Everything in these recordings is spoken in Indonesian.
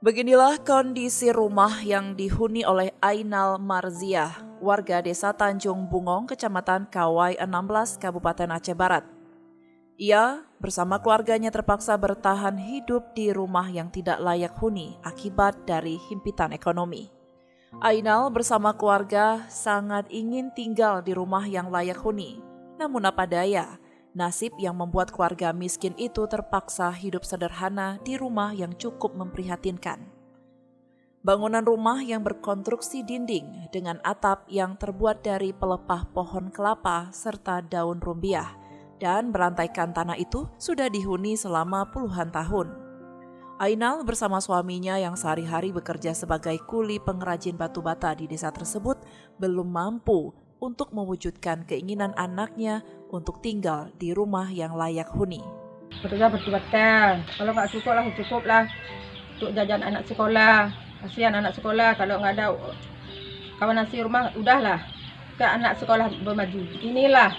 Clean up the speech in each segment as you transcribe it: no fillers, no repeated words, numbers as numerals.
Beginilah kondisi rumah yang dihuni oleh Ainal Marziah, warga desa Tanjung Bungong, kecamatan Kawai 16, Kabupaten Aceh Barat. Ia bersama keluarganya terpaksa bertahan hidup di rumah yang tidak layak huni akibat dari himpitan ekonomi. Ainal bersama keluarga sangat ingin tinggal di rumah yang layak huni, namun apa daya, nasib yang membuat keluarga miskin itu terpaksa hidup sederhana di rumah yang cukup memprihatinkan. Bangunan rumah yang berkonstruksi dinding dengan atap yang terbuat dari pelepah pohon kelapa serta daun rumbiah dan berantaikan tanah itu sudah dihuni selama puluhan tahun. Ainal bersama suaminya yang sehari-hari bekerja sebagai kuli pengrajin batu bata di desa tersebut belum mampu untuk mewujudkan keinginan anaknya untuk tinggal di rumah yang layak huni. Bekerja betul-betul. Kalau nggak cukup lah untuk jajan anak sekolah. Kasihan anak sekolah kalau nggak ada kawan nasi rumah, udahlah ke anak sekolah bermaju. Inilah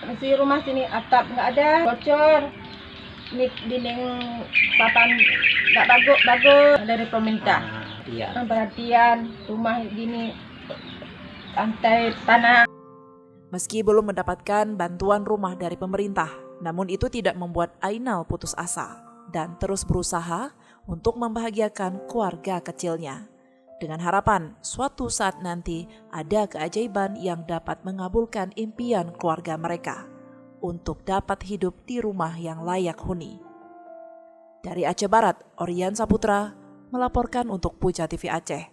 nasi rumah sini atap nggak ada, bocor. Ini dinding papan nggak bagus dari pemerintah. Perhatian rumah gini, lantai tanah. Meski belum mendapatkan bantuan rumah dari pemerintah, namun itu tidak membuat Ainal putus asa dan terus berusaha untuk membahagiakan keluarga kecilnya. Dengan harapan suatu saat nanti ada keajaiban yang dapat mengabulkan impian keluarga mereka untuk dapat hidup di rumah yang layak huni. Dari Aceh Barat, Orian Saputra melaporkan untuk Puja TV Aceh.